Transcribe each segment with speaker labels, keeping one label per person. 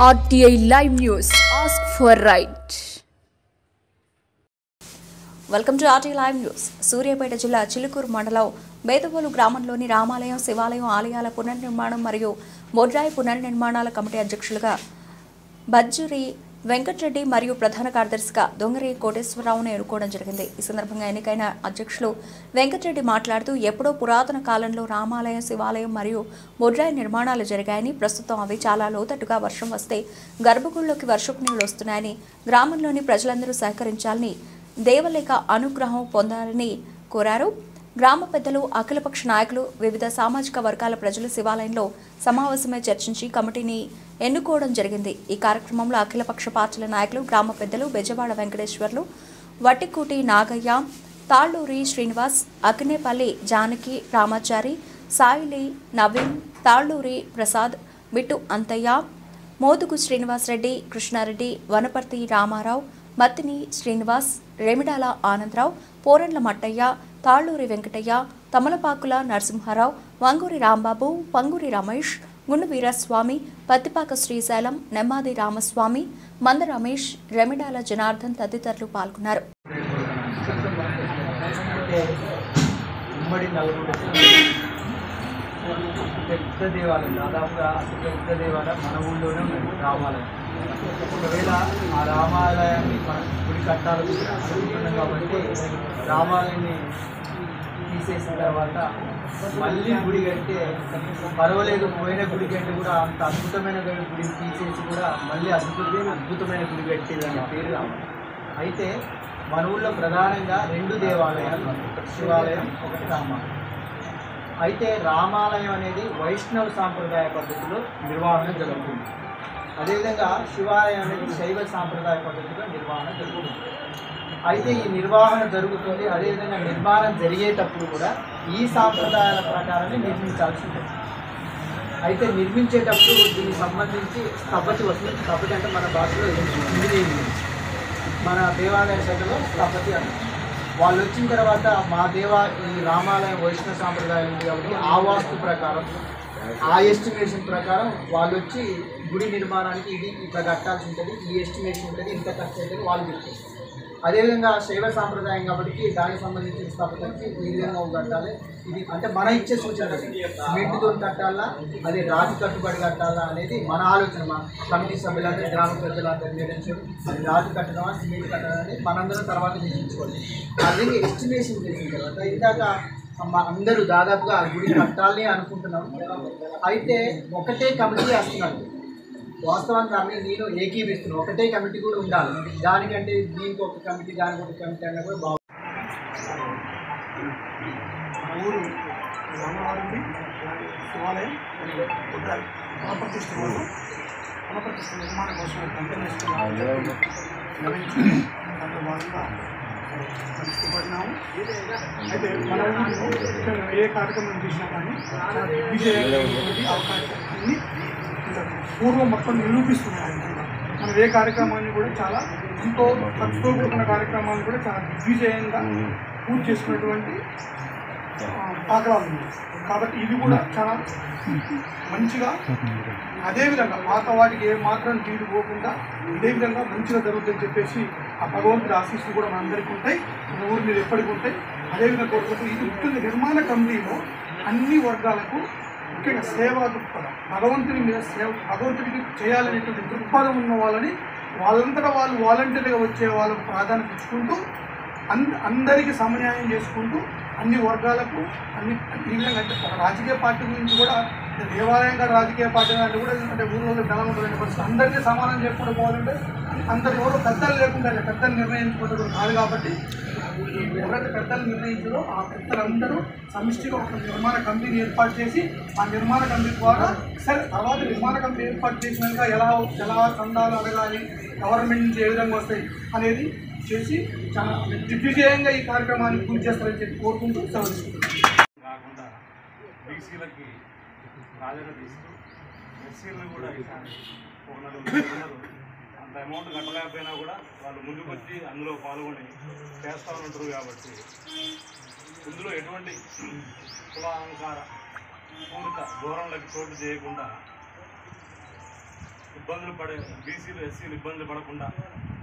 Speaker 1: RTI Live News. Ask for right. Welcome to RTI Live News. Suryapet జిల్లా చిలుకూరు మండలం బేదవోలు గ్రామంలోని రామాలయం, శివాలయం ఆలయాల పునర్నిర్మాణం మరియు బొడ్రాయి పునర్నిర్మాణాల కమిటీ అధ్యక్షులుగా బజ్జూరి వెంకటరెడ్డి మరియు ప్రధాన కార్యదర్శిగా దొంగరి కోటేశ్వరరావును ఎన్నుకోవడం జరిగింది. ఈ సందర్భంగా ఎన్నికైన అధ్యక్షులు వెంకటరెడ్డి మాట్లాడుతూ ఎప్పుడో పురాతన కాలంలో రామాలయం, శివాలయం మరియు బొడ్రాయి నిర్మాణాలు జరిగాయని, ప్రస్తుతం అవి చాలా లోతట్టుగా వర్షం వస్తే గర్భగుడిలోకి వర్షపు నీళ్లు వస్తున్నాయని, గ్రామంలోని ప్రజలందరూ సహకరించాలని, దేవలేఖ అనుగ్రహం పొందాలని కోరారు. గ్రామ పెద్దలు, అఖిలపక్ష నాయకులు, వివిధ సామాజిక వర్గాల ప్రజలు శివాలయంలో సమావేశమై చర్చించి కమిటీని ఎన్నుకోవడం జరిగింది. ఈ కార్యక్రమంలో అఖిలపక్ష పార్టీల నాయకులు, గ్రామ పెద్దలు బెజవాడ వెంకటేశ్వర్లు, వట్టికూటి నాగయ్య, తాళ్లూరి శ్రీనివాస్, అకినేపల్లి జానకి, రామాచారి, సాయిలి నవీన్, తాళ్లూరి ప్రసాద్, బిట్టు అంతయ్య, మోదుగు శ్రీనివాసరెడ్డి, కృష్ణారెడ్డి, వనపర్తి రామారావు, మత్తిని శ్రీనివాస్, రెమిడాల ఆనందరావు, పోరెండ్ల మట్టయ్య, తాళ్లూరి వెంకటయ్య, తమలపాకుల నరసింహారావు, వంగూరి రాంబాబు, పంగూరి రమేష్, గుండు వీరస్వామి, పత్తిపాక శ్రీశైలం, నెమ్మాది రామస్వామి, మంద రమేష్, రెమిడాల జనార్దన్ తదితరులు పాల్గొన్నారు.
Speaker 2: పెద్ద దేవాలయం, దాదాపుగా అతి పెద్ద దేవాలయం మన ఊళ్ళోనే ఉంది రామాలయం. ఒకవేళ ఆ రామాలయాన్ని మనం గుడి కట్టాలనుకుంటున్నాం కాబట్టి రామాలయాన్ని తీసేసిన తర్వాత మళ్ళీ గుడి కట్టే పర్వాలేదు, పోయిన గుడి కంటే కూడా అంత అద్భుతమైన గుడిని తీసేసి కూడా మళ్ళీ అద్భుతమైన గుడి కట్టేదని పేరు రామాలయం. అయితే మన ఊళ్ళో ప్రధానంగా 2 దేవాలయాలు, ఒకటి శివాలయం, ఒకటి రామాలయం. అయితే రామాలయం అనేది వైష్ణవ సాంప్రదాయ పద్ధతిలో నిర్వహణ జరుగుతుంది. అదేవిధంగా శివాలయం అనేది శైవ సాంప్రదాయ పద్ధతిలో నిర్వహణ జరుగుతుంది. అయితే ఈ నిర్వహణ జరుగుతుంది, అదేవిధంగా నిర్మాణం జరిగేటప్పుడు కూడా ఈ సాంప్రదాయాల ప్రకారమే నిర్మించాల్సి ఉంటుంది. అయితే నిర్మించేటప్పుడు దీనికి సంబంధించి స్థపతి వస్తుంది. స్థపతి అంటే మన భాషలో ఇంజనీరింగ్, మన దేవాలయ శాఖలో స్థపతి అంటారు. వాళ్ళు వచ్చిన తర్వాత ఈ రామాలయం వైష్ణవ సాంప్రదాయం ఉంది కాబట్టి ఆ వాస్తు ప్రకారం, ఆ ఎస్టిమేషన్ ప్రకారం వాళ్ళు వచ్చి గుడి నిర్మాణానికి ఇది ఇట్లా కట్టాల్సి ఉంటుంది, ఈ ఎస్టిమేషన్ ఉంటుంది, ఇంత ఖర్చు అవుతుంది వాళ్ళు చెప్తారు. అదేవిధంగా శైవ సాంప్రదాయం కాబట్టి దానికి సంబంధించిన స్థాపనకి ఈ విధంగా కట్టాలి, ఇది అంటే మన ఇచ్చే సూచన సిమెంట్తో కట్టాలా, అదే రాతి కట్టుబడి కట్టాలా అనేది మన ఆలోచన. మా కమిటీ సభ్యులందరూ, గ్రామ ప్రజలందరూ నిర్ణయించారు అది రాతి కట్టడమా సిమెంట్ కట్టడం అనేది మనందరం తర్వాత నిర్ణయించుకోవాలి. అదే ఎస్టిమేషన్ చేసిన తర్వాత ఇందాక అందరూ దాదాపుగా గుడి కట్టాలి అనుకుంటున్నాం. అయితే ఒకటే కమిటీ వస్తున్నారు. వాస్తవానికి నేను ఏకీపిస్తున్నాను, ఒకటే కమిటీ కూడా ఉండాలి. దానికంటే దీనికి ఒక కమిటీ, దానికి ఒక కమిటీ అన్నా కూడా బాగుంది. ఊరు రామవారి శివాలయం వనప్రతిష్ఠ నిర్మాణం కోసం దాంట్లో భాగంగా ఇష్టపడినాము. అయితే మన ఊరిలో ఏ కార్యక్రమం చేసినా కానీ అవకాశాన్ని పూర్వం మొత్తం నిరూపిస్తున్నాయి. మనం ఏ కార్యక్రమాన్ని కూడా చాలా ఎంతో ఖర్చుతో కూడుకున్న కార్యక్రమాలను కూడా చాలా దిగ్విజయంగా పూర్తి చేసుకున్నటువంటి దాఖలాలు ఉన్నాయి. కాబట్టి ఇది కూడా చాలా మంచిగా, అదేవిధంగా పాత వాటికి ఏ మాత్రం తీరు పోకుండా ఇదే విధంగా మంచిగా జరుగుతుందని చెప్పేసి ఆ భగవంతుడి ఆశీస్సులు కూడా మనందరికీ ఉంటాయి, మన ఊరి మీద ఎప్పటికీ ఉంటాయి. అదేవిధంగా కోరుకుంటూ ఇది ముఖ్యంగా నిర్మాణ కమిటీలో అన్ని వర్గాలకు ముఖ్యంగా సేవా దృక్పథం, భగవంతుని మీద భగవంతుడికి చేయాలనేటువంటి దృక్పథం ఉన్న వాళ్ళని వాళ్ళంతటా వాళ్ళు వాలంటీర్గా వచ్చే వాళ్ళకు ప్రాధాన్యత ఇచ్చుకుంటూ అందరికీ సమన్యాయం చేసుకుంటూ అన్ని వర్గాలకు ఈ విధంగా అంటే ఒక రాజకీయ పార్టీ గురించి కూడా దేవాలయం గారు రాజకీయ పార్టీ అంటే కూడా అంటే ఊళ్ళో బలం ఉంటుంది పరిస్థితి. అందరికీ సమానం చేసుకుంటూ పోవాలంటే అందరు ఎవరో పెద్దలు లేకుండా పెద్దలు నిర్ణయించుకుంటారు కాదు. కాబట్టి ఎవరైతే పెద్దలు నిర్ణయించారో ఆ పెద్దలందరూ సమిష్టిగా ఒక నిర్మాణ కమిటీని ఏర్పాటు చేసి ఆ నిర్మాణ కమిటీ ద్వారా సరే తర్వాత నిర్మాణ కమిటీ ఏర్పాటు చేసినాక ఎలా చందాలు అడగాలి, గవర్నమెంట్ నుంచి ఏ విధంగా వస్తాయి అనేది చేసి చాలా దిగ్విజయంగా ఈ కార్యక్రమాన్ని పూర్తి చేస్తారని చెప్పి కోరుకుంటూ
Speaker 3: కాకుండా బీసీలకి ప్రాధాన్యత ఇస్తూ ఎస్సీలను కూడా అంత అమౌంట్ కట్టలేకపోయినా కూడా వాళ్ళు ముందుకు వచ్చి అందులో పాల్గొని చేస్తూ ఉంటారు. కాబట్టి ఇందులో ఎటువంటి కులాహంకార పూరిత ధోరణులకు చోటు చేయకుండా ఇబ్బందులు పడే బీసీలు ఎస్సీలు ఇబ్బందులు పడకుండా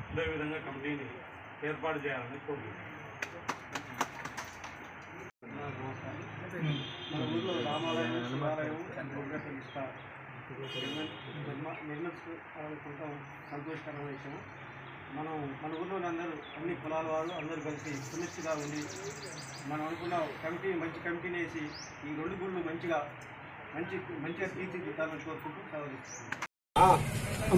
Speaker 3: ఉండే విధంగా కమిటీని ఏర్పాటు చేయాలని కోరుకుంటున్నాను.
Speaker 4: మన ఊళ్ళో రామాలయం, శివాలయం, ప్రతిష్ట నిర్మించుకుంటాం సంతోషకరమైన విషయం. మన ఊళ్ళోని అందరూ అన్ని కులాల వాళ్ళు అందరూ కలిసి సునిశ్చిగా ఉండి మనం అనుకున్న కమిటీ మంచి కమిటీని వేసి ఈ రెండు గుళ్ళు మంచిగా తీర్చిదిద్దాలని కోరుకుంటూ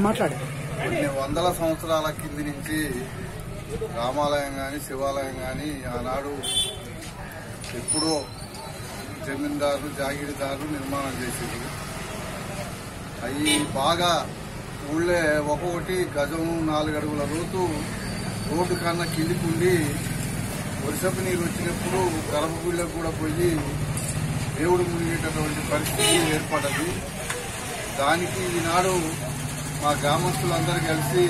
Speaker 5: మాట్లాడే కొన్ని వందల సంవత్సరాల కింది నుంచి రామాలయం కానీ శివాలయం కానీ ఆనాడు ఎప్పుడో జమీందారులు జాగీరదారులు నిర్మాణం చేసేది. అవి బాగా ఊళ్ళే ఒక్కొక్కటి గజం 4 అడుగుల లోతు రోడ్డు కన్నా కిందికుండి వర్షపు నీరు వచ్చినప్పుడు గర్భగుళ్ళకు కూడా పోయి దేవుడు మునిగేటటువంటి పరిస్థితి ఏర్పడ్డది. దానికి ఈనాడు మా గ్రామస్తులందరూ కలిసి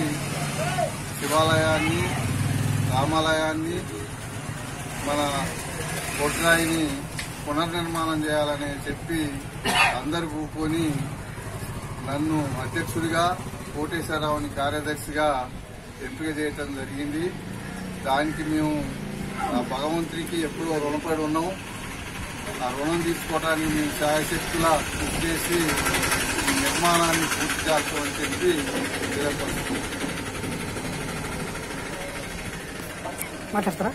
Speaker 5: శివాలయాన్ని, రామాలయాన్ని, మన బొడ్రాయిని పునర్నిర్మాణం చేయాలని చెప్పి అందరు కూకొని నన్ను అధ్యక్షుడిగా, కోటేశ్వరరావుని కార్యదర్శిగా ఎంపిక చేయటం జరిగింది. దానికి మేము ఆ భగవంతుడికి ఎప్పుడూ రుణపడి ఉన్నాము. ఆ రుణం తీసుకోవడానికి మేము శాయశక్తులా కృషి చేసి ఈ నిర్మాణాన్ని పూర్తి చేస్తామని చెప్పి
Speaker 4: మాట్లాడతారా?